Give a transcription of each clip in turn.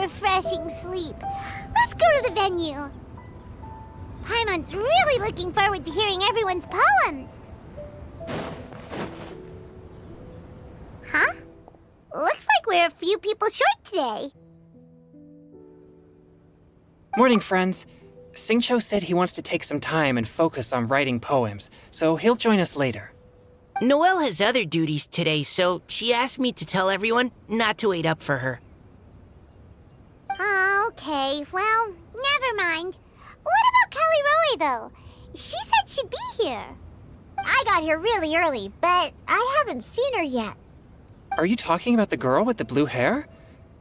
refreshing sleep. Let's go to the venue. Paimon's really looking forward to hearing everyone's poems. Huh? Looks like we're a few people short today. Morning, friends. Singcho said he wants to take some time and focus on writing poems, so he'll join us later. Noelle has other duties today, so she asked me to tell everyone not to wait up for her. Oh, okay. Well, never mind. What about Kelly Roy, though? She said she'd be here. I got here really early, but I haven't seen her yet. Are you talking about the girl with the blue hair?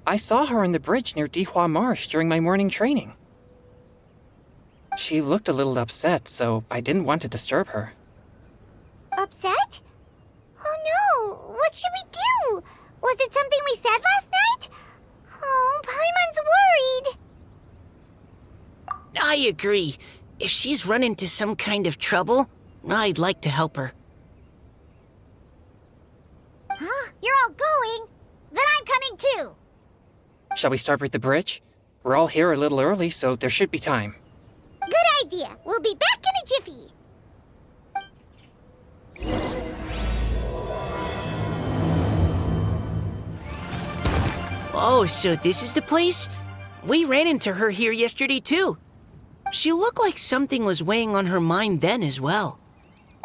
I saw her on the bridge near Dihua Marsh during my morning training. She looked a little upset, so I didn't want to disturb her. Upset? Oh no! What should we do? Was it something we said last night? Oh, Paimon's worried. I agree. If she's run into some kind of trouble, I'd like to help her. Huh? You're all going? Then I'm coming too. Shall we start with the bridge? We're all here a little early, so there should be time. Good idea. We'll be back in a jiffy. Oh, so this is the place? We ran into her here yesterday, too. She looked like something was weighing on her mind then as well.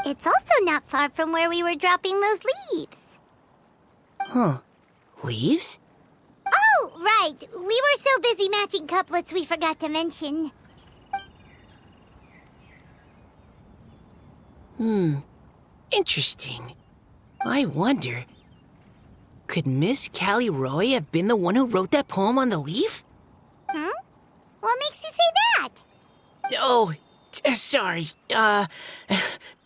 It's also not far from where we were dropping those leaves. Huh. Leaves? Oh, right. We were so busy matching couplets we forgot to mention. Interesting. I wonder, could Miss Callie Roy have been the one who wrote that poem on the leaf? Hmm? What makes you say that? Oh, sorry.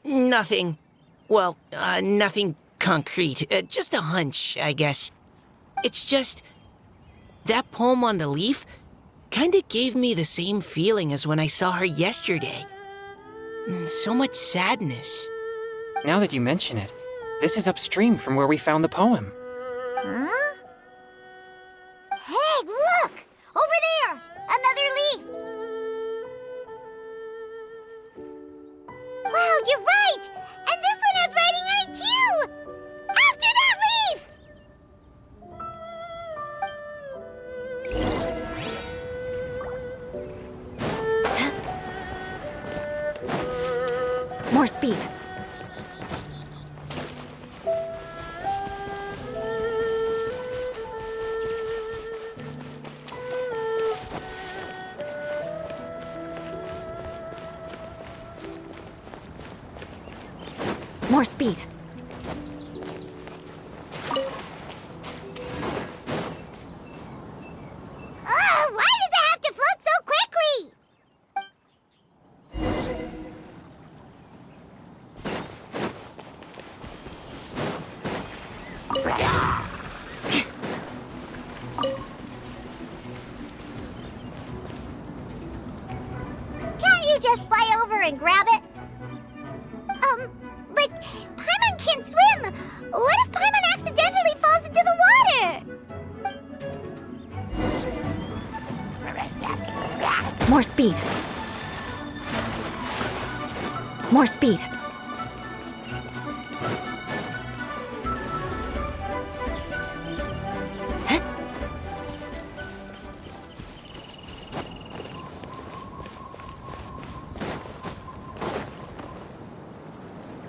Nothing. Well, nothing concrete. Just a hunch, I guess. It's just, that poem on the leaf kinda gave me the same feeling as when I saw her yesterday. So much sadness. Now that you mention it, this is upstream from where we found the poem. Huh? Hey, look! Over there! Another leaf! Wow, you're right! And this one has writing on it too! After that leaf! More speed. More speed. Why does it have to float so quickly? Can't you just fly over and grab it? But Paimon can't swim. What if Paimon accidentally falls into the water? More speed. More speed.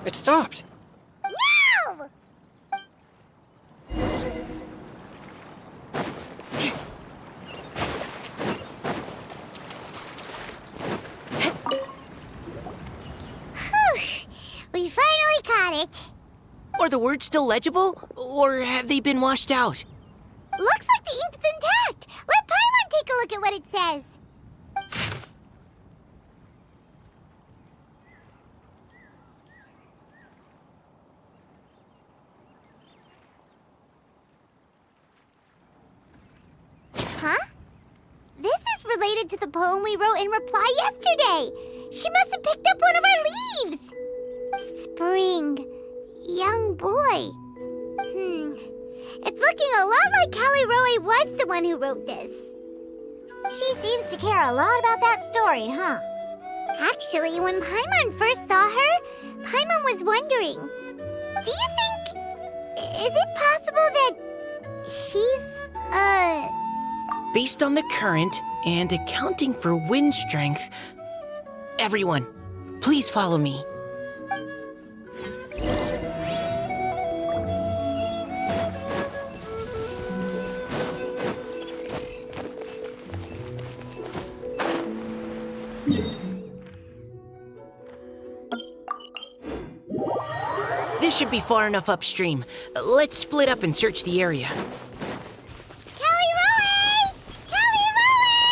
It stopped! No! We finally caught it. Are the words still legible, or have they been washed out? Looks like the ink's intact. Let Paimon take a look at what it says. Huh? This is related to the poem we wrote in reply yesterday. She must have picked up one of our leaves. Spring. Young boy. It's looking a lot like Callie Roy was the one who wrote this. She seems to care a lot about that story, huh? Actually, when Paimon first saw her, Paimon was wondering, do you think... is it possible that she's, Based on the current and accounting for wind strength, everyone, please follow me. This should be far enough upstream. Let's split up and search the area. Callie-Roe! Callie-Roe!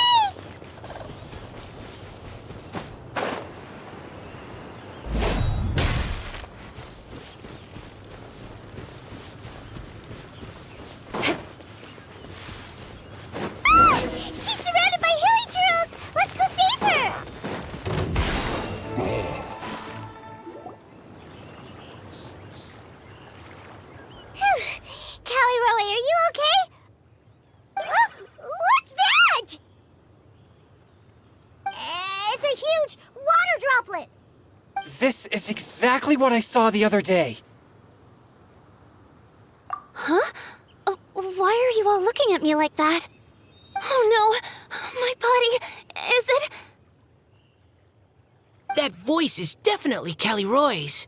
Ah! She's surrounded by hilly turtles! Let's go save her! Callie-Roe, are you okay? What's that? It's a huge water droplet. This is exactly what I saw the other day. Huh? Why are you all looking at me like that? Oh no! My body... is it... That voice is definitely Callie-Roe's.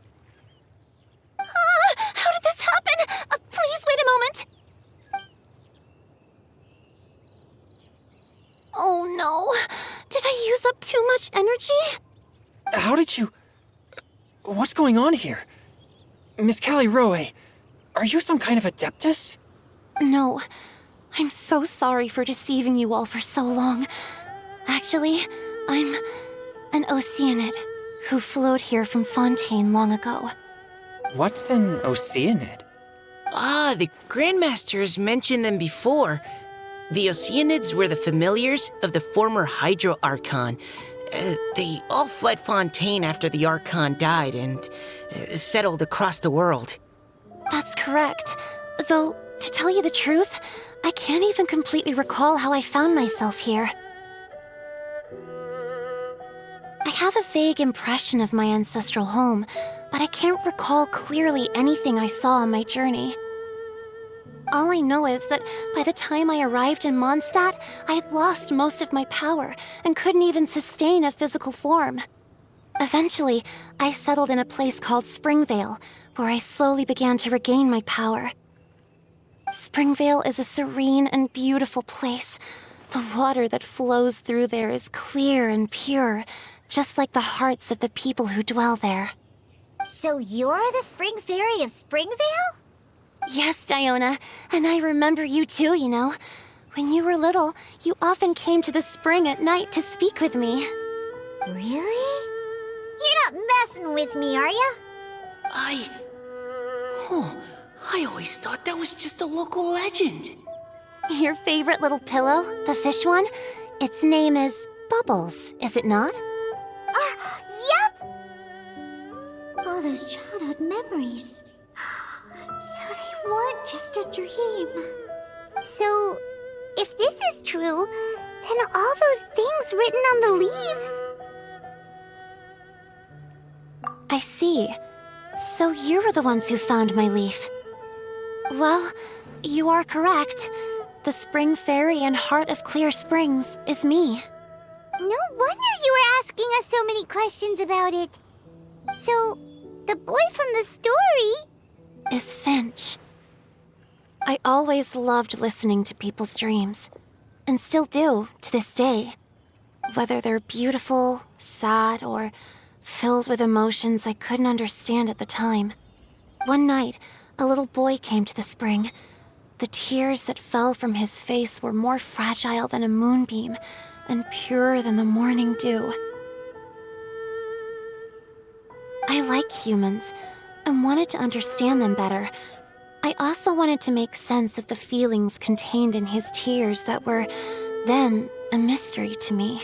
How did this happen? Please wait a moment. Oh no. Did I use up too much energy? How did you... What's going on here? Miss Callie-Roe, are you some kind of adeptus? No. I'm so sorry for deceiving you all for so long. Actually, I'm an Oceanid who flowed here from Fontaine long ago. What's an Oceanid? Ah, the Grandmaster has mentioned them before. The Oceanids were the familiars of the former Hydro Archon. They all fled Fontaine after the Archon died and settled across the world. That's correct. Though, to tell you the truth, I can't even completely recall how I found myself here. I have a vague impression of my ancestral home, but I can't recall clearly anything I saw on my journey. All I know is that by the time I arrived in Mondstadt, I had lost most of my power and couldn't even sustain a physical form. Eventually, I settled in a place called Springvale, where I slowly began to regain my power. Springvale is a serene and beautiful place. The water that flows through there is clear and pure, just like the hearts of the people who dwell there. So you're the Spring Fairy of Springvale? Yes, Diona, and I remember you too, you know. When you were little, you often came to the spring at night to speak with me. Really? You're not messing with me, are ya? I always thought that was just a local legend. Your favorite little pillow, the fish one? Its name is Bubbles, is it not? Yup! All those childhood memories. So they weren't just a dream. So, if this is true, then all those things written on the leaves... I see. So you were the ones who found my leaf. Well, you are correct. The Spring Fairy and Heart of Clear Springs is me. No wonder you were asking us so many questions about it. So, the boy from the story... is Finch. I always loved listening to people's dreams, and still do to this day. Whether they're beautiful, sad, or filled with emotions I couldn't understand at the time. One night, a little boy came to the spring. The tears that fell from his face were more fragile than a moonbeam, and purer than the morning dew. I like humans, and wanted to understand them better. I also wanted to make sense of the feelings contained in his tears that were, then, a mystery to me.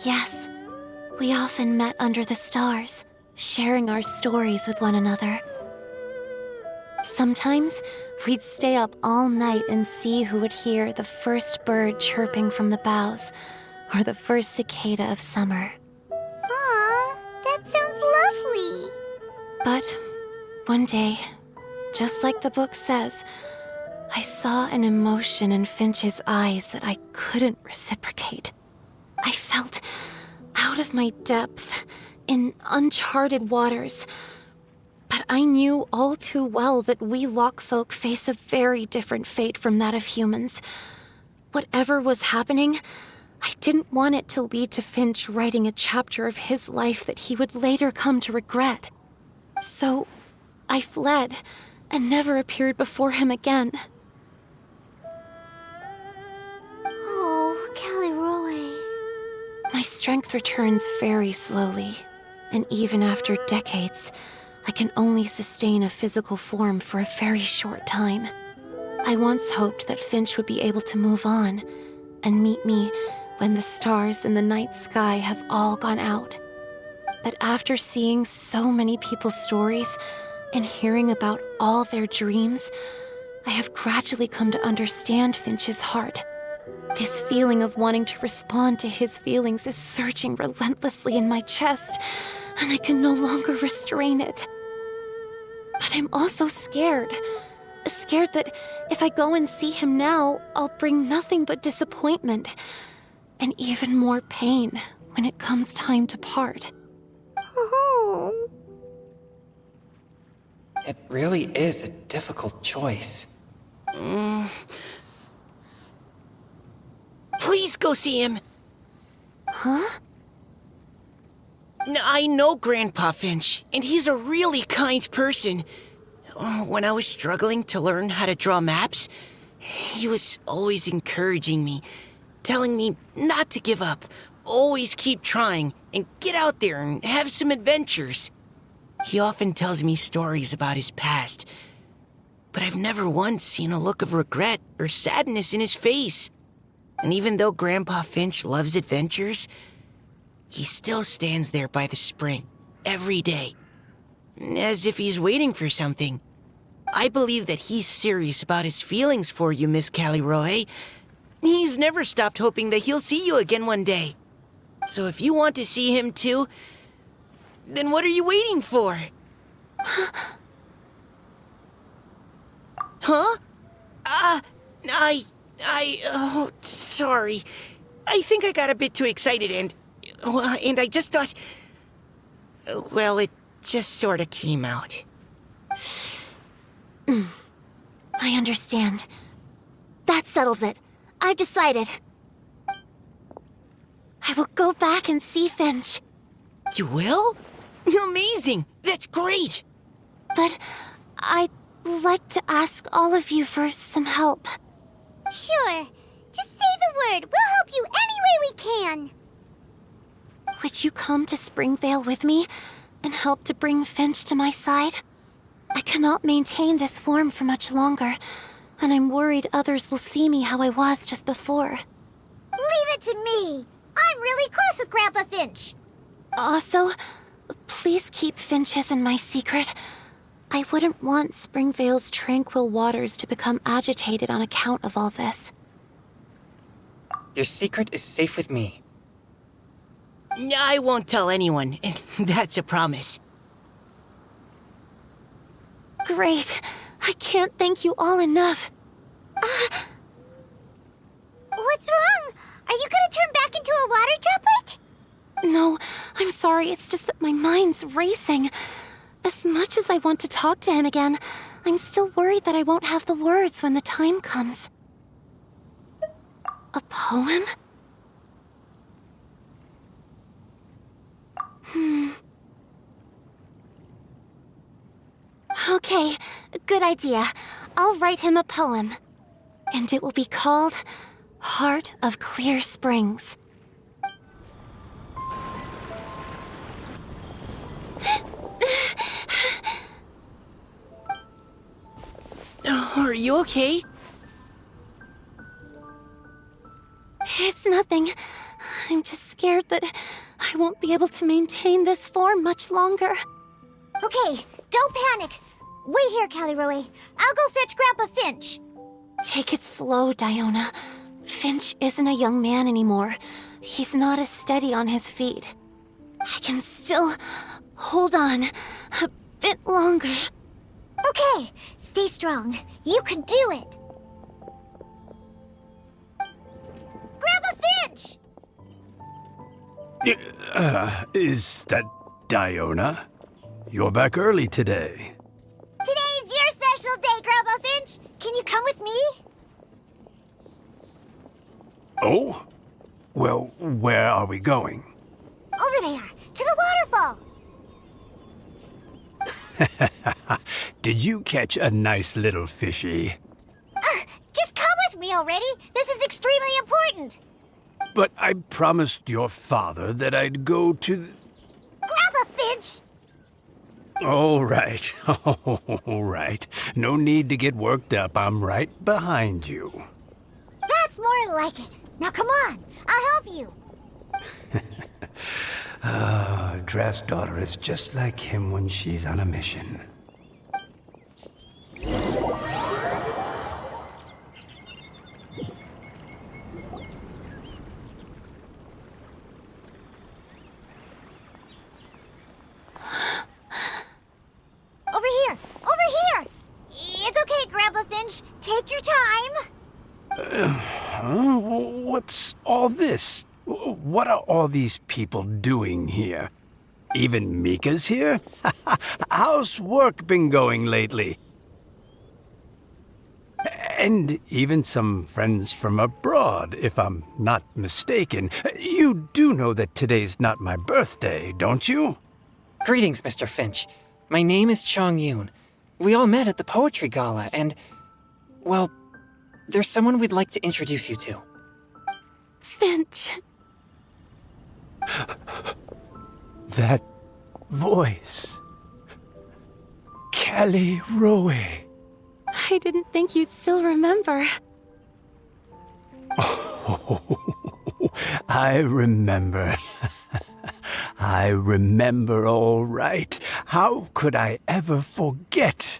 Yes, we often met under the stars, sharing our stories with one another. Sometimes we'd stay up all night and see who would hear the first bird chirping from the boughs or the first cicada of summer. Aw, that sounds lovely. But one day, just like the book says, I saw an emotion in Finch's eyes that I couldn't reciprocate. I felt out of my depth, in uncharted waters. But I knew all too well that we Lockfolk face a very different fate from that of humans. Whatever was happening, I didn't want it to lead to Finch writing a chapter of his life that he would later come to regret. So, I fled, and never appeared before him again. Oh, Callie Roy. My strength returns very slowly, and even after decades, I can only sustain a physical form for a very short time. I once hoped that Finch would be able to move on and meet me when the stars in the night sky have all gone out. But after seeing so many people's stories and hearing about all their dreams, I have gradually come to understand Finch's heart. This feeling of wanting to respond to his feelings is surging relentlessly in my chest, and I can no longer restrain it. But I'm also scared. Scared that if I go and see him now, I'll bring nothing but disappointment and even more pain when it comes time to part. Oh. It really is a difficult choice. Please go see him. Huh? I know Grandpa Finch, and he's a really kind person. When I was struggling to learn how to draw maps, he was always encouraging me, telling me not to give up, always keep trying, and get out there and have some adventures. He often tells me stories about his past, but I've never once seen a look of regret or sadness in his face. And even though Grandpa Finch loves adventures, he still stands there by the spring, every day, as if he's waiting for something. I believe that he's serious about his feelings for you, Miss Callie Roy. He's never stopped hoping that he'll see you again one day. So if you want to see him too, then what are you waiting for? Huh? Oh, sorry. I think I got a bit too excited and I just thought, well, it just sort of came out. I understand. That settles it. I've decided. I will go back and see Finch. You will? Amazing! That's great! But I'd like to ask all of you for some help. Sure. Just say the word. We'll help you any way we can. Would you come to Springvale with me and help to bring Finch to my side? I cannot maintain this form for much longer, and I'm worried others will see me how I was just before. Leave it to me. I'm really close with Grandpa Finch. Also, please keep Finch's in my secret. I wouldn't want Springvale's tranquil waters to become agitated on account of all this. Your secret is safe with me. I won't tell anyone. That's a promise. Great. I can't thank you all enough. What's wrong? Are you gonna turn back into a water droplet? No, I'm sorry. It's just that my mind's racing. As much as I want to talk to him again, I'm still worried that I won't have the words when the time comes. A poem? Okay, good idea. I'll write him a poem. And it will be called Heart of Clear Springs. Are you okay? It's nothing. I'm just scared that I won't be able to maintain this form much longer. Okay, don't panic. Wait here, Caliroe. I'll go fetch Grandpa Finch. Take it slow, Diona. Finch isn't a young man anymore. He's not as steady on his feet. I can still hold on a bit longer. Okay, stay strong. You can do it. Grandpa Finch! Is that Diona? You're back early today. Today's your special day, Grandpa Finch. Can you come with me? Oh? Well, where are we going? Over there, to the waterfall. Did you catch a nice little fishy? Just come with me already. This is extremely important. But I promised your father that I'd go to Grandpa Finch! All right. All right. No need to get worked up. I'm right behind you. That's more like it. Now come on, I'll help you. Draft's daughter is just like him when she's on a mission. Over here! Over here! It's okay, Grandpa Finch. Take your time. What's all this? What are all these people doing here? Even Mika's here? How's work been going lately? And even some friends from abroad, if I'm not mistaken. You do know that today's not my birthday, don't you? Greetings, Mr. Finch. My name is Chong Yoon. We all met at the poetry gala, and, well, there's someone we'd like to introduce you to. Finch. That voice. Caliroe. I didn't think you'd still remember. I remember. I remember all right. How could I ever forget?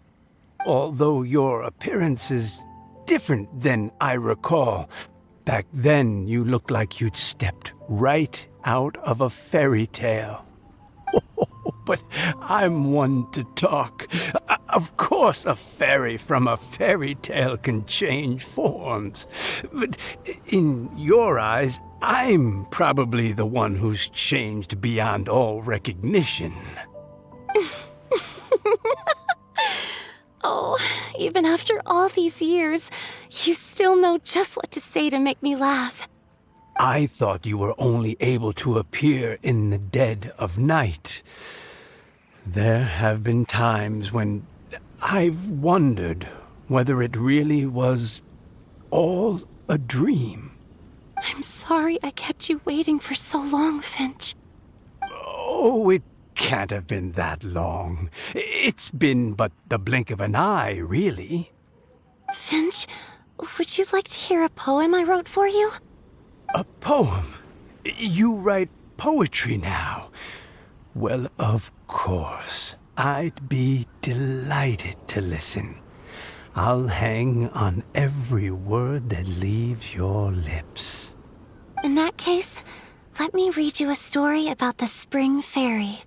Although your appearance is different than I recall. Back then, you looked like you'd stepped right out of a fairy tale. But I'm one to talk. Of course, a fairy from a fairy tale can change forms. But in your eyes, I'm probably the one who's changed beyond all recognition. Oh, even after all these years, you still know just what to say to make me laugh. I thought you were only able to appear in the dead of night. There have been times when I've wondered whether it really was all a dream. I'm sorry I kept you waiting for so long, Finch. Oh, it can't have been that long. It's been but the blink of an eye, really. Finch, would you like to hear a poem I wrote for you? A poem? You write poetry now? Well, of course. I'd be delighted to listen. I'll hang on every word that leaves your lips. In that case, let me read you a story about the Spring Fairy.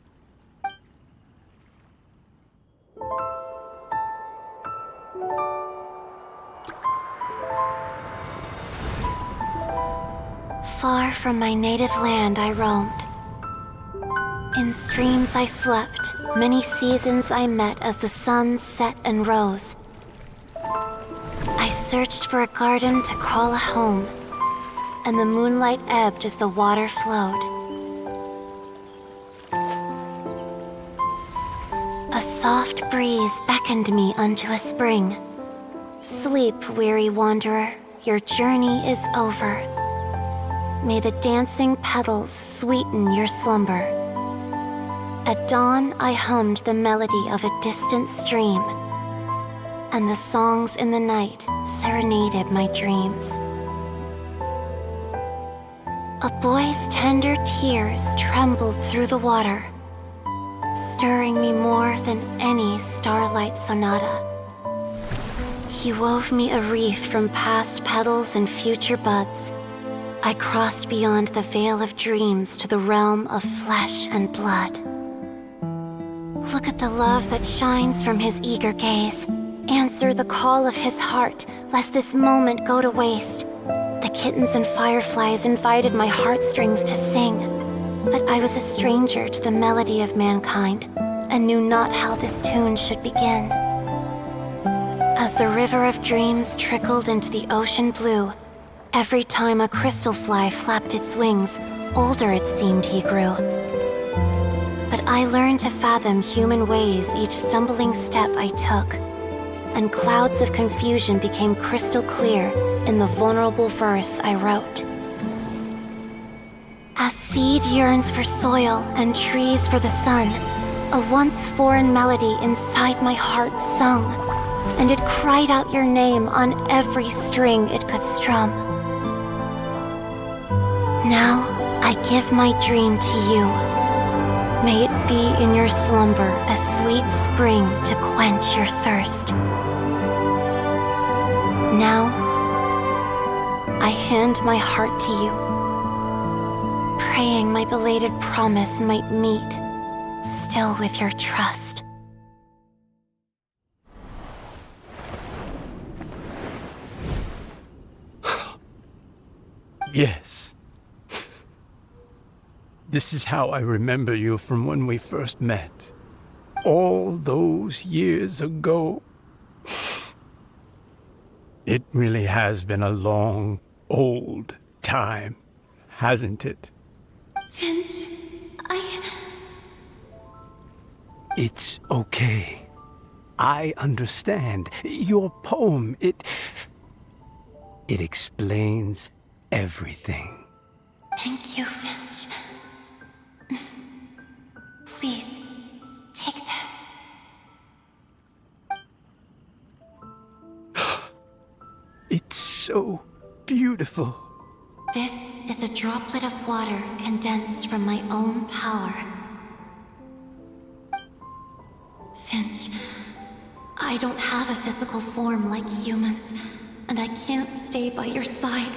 Far from my native land I roamed. In streams I slept, many seasons I met as the sun set and rose. I searched for a garden to call a home, and the moonlight ebbed as the water flowed. A soft breeze beckoned me unto a spring. Sleep, weary wanderer, your journey is over. May the dancing petals sweeten your slumber. At dawn, I hummed the melody of a distant stream, and the songs in the night serenaded my dreams. A boy's tender tears trembled through the water. stirring me more than any starlight sonata. He wove me a wreath from past petals and future buds. I crossed beyond the veil of dreams to the realm of flesh and blood. Look at the love that shines from his eager gaze. Answer the call of his heart, lest this moment go to waste. The kittens and fireflies invited my heartstrings to sing, but I was a stranger to the melody of mankind, and knew not how this tune should begin. As the river of dreams trickled into the ocean blue, every time a crystal fly flapped its wings, older it seemed he grew. But I learned to fathom human ways each stumbling step I took, and clouds of confusion became crystal clear in the vulnerable verse I wrote. As seed yearns for soil and trees for the sun, a once foreign melody inside my heart sung, and it cried out your name on every string it could strum. Now I give my dream to you. May it be in your slumber a sweet spring to quench your thirst. Now I hand my heart to you, praying my belated promise might meet, still with your trust. Yes. This is how I remember you from when we first met. All those years ago. It really has been a long, old time, hasn't it? Finch, It's okay. I understand. Your poem, it explains everything. Thank you, Finch. Please, take this. It's so beautiful. This is a droplet of water condensed from my own power. Finch, I don't have a physical form like humans, and I can't stay by your side.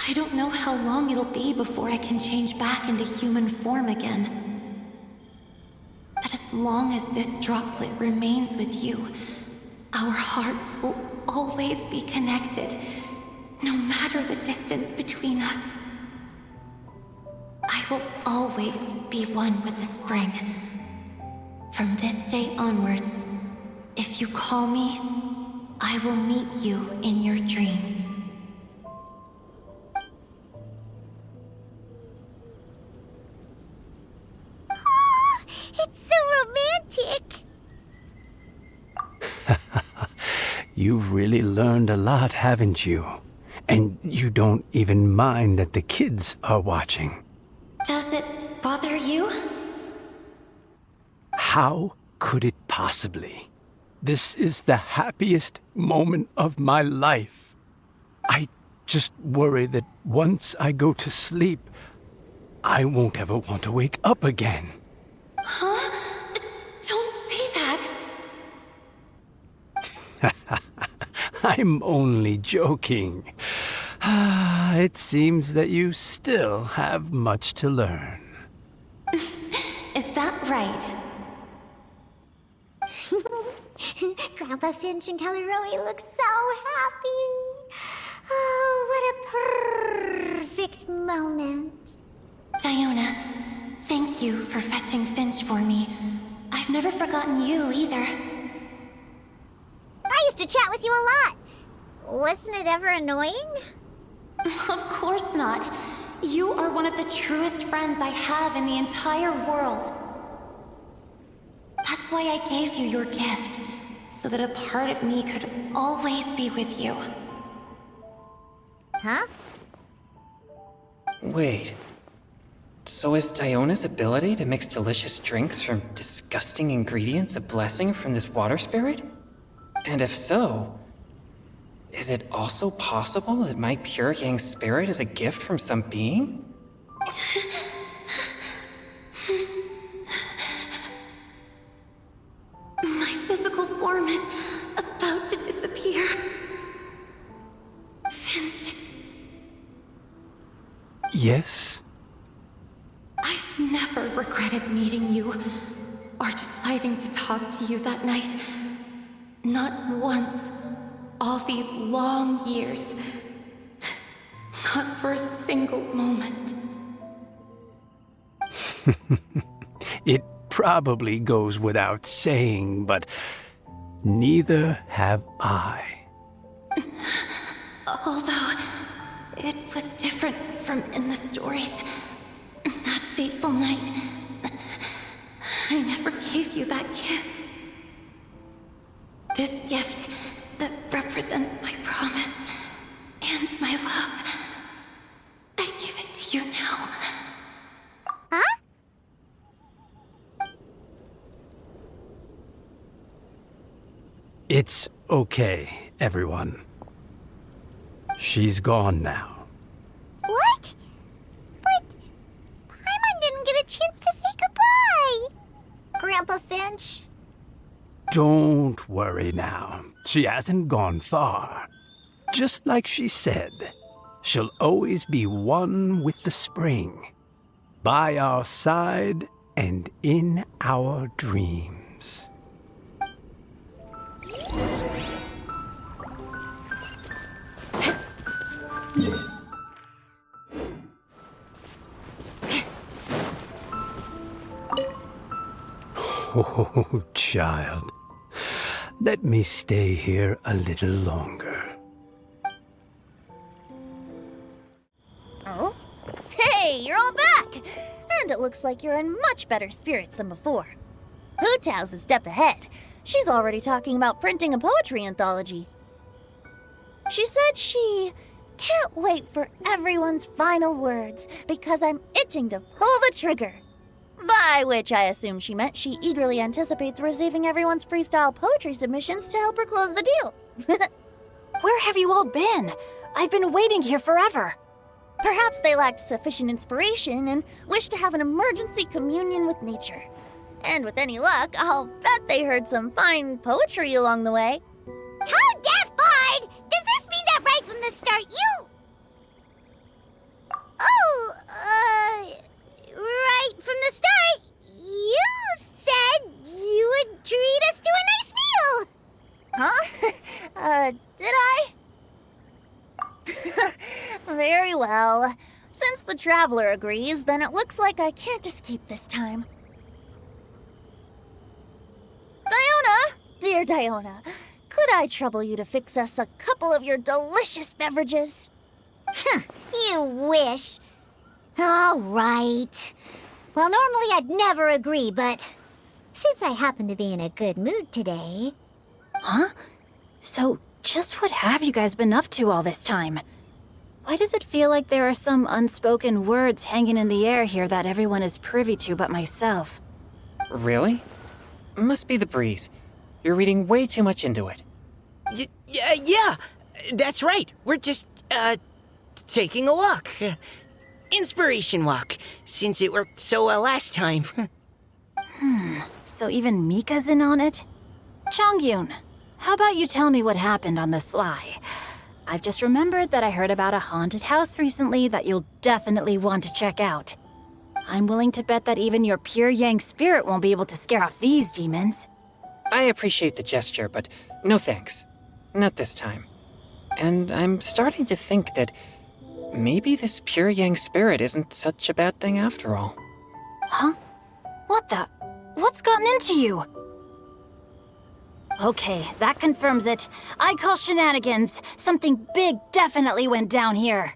I don't know how long it'll be before I can change back into human form again. But as long as this droplet remains with you, our hearts will always be connected, no matter the distance between us. I will always be one with the spring. From this day onwards, if you call me, I will meet you in your dreams. It's so romantic! You've really learned a lot, haven't you? And you don't even mind that the kids are watching. Does it bother you? How could it possibly? This is the happiest moment of my life. I just worry that once I go to sleep, I won't ever want to wake up again. Huh? Don't say that. I'm only joking. It seems that you still have much to learn. Is that right? Grandpa Finch and Caleroe look so happy. Oh, what a perfect moment. Diona, thank you for fetching Finch for me. I've never forgotten you either. I used to chat with you a lot. Wasn't it ever annoying? Of course not. You are one of the truest friends I have in the entire world. That's why I gave you your gift, so that a part of me could always be with you. Huh? Wait. So is Diona's ability to mix delicious drinks from disgusting ingredients a blessing from this water spirit? And if so, is it also possible that my pure yang spirit is a gift from some being? Yes? I've never regretted meeting you or deciding to talk to you that night. Not once. All these long years. Not for a single moment. It probably goes without saying, but neither have I. Although it was different from in the stories. That fateful night, I never gave you that kiss. This gift that represents my promise and my love, I give it to you now. Huh? It's okay, everyone. She's gone now. What? But Paimon didn't get a chance to say goodbye. Grandpa Finch? Don't worry now. She hasn't gone far. Just like she said, she'll always be one with the spring. By our side and in our dreams. Oh, child. Let me stay here a little longer. Oh? Hey, you're all back! And it looks like you're in much better spirits than before. Hootao's a step ahead. She's already talking about printing a poetry anthology. She said she can't wait for everyone's final words because I'm itching to pull the trigger. By which I assume she meant she eagerly anticipates receiving everyone's freestyle poetry submissions to help her close the deal. Where have you all been? I've been waiting here forever. Perhaps they lacked sufficient inspiration and wished to have an emergency communion with nature. And with any luck, I'll bet they heard some fine poetry along the way. How deaf, Bard! Does this mean that right from the start you... Oh, right from the start, you said you would treat us to a nice meal! Huh? Did I? Very well. Since the Traveler agrees, then it looks like I can't escape this time. Diona! Dear Diona, could I trouble you to fix us a couple of your delicious beverages? You wish. All right. Well, normally I'd never agree, but since I happen to be in a good mood today... Huh? So, just what have you guys been up to all this time? Why does it feel like there are some unspoken words hanging in the air here that everyone is privy to but myself? Really? Must be the breeze. You're reading way too much into it. Yeah, that's right. We're just, taking a walk. Inspiration walk, since it worked so well last time. So even Mika's in on it? Chongyun, how about you tell me what happened on the sly? I've just remembered that I heard about a haunted house recently that you'll definitely want to check out. I'm willing to bet that even your pure Yang spirit won't be able to scare off these demons. I appreciate the gesture, but no thanks. Not this time. And I'm starting to think that maybe this pure Yang spirit isn't such a bad thing after all. Huh? What the? What's gotten into you? Okay, that confirms it. I call shenanigans. Something big definitely went down here.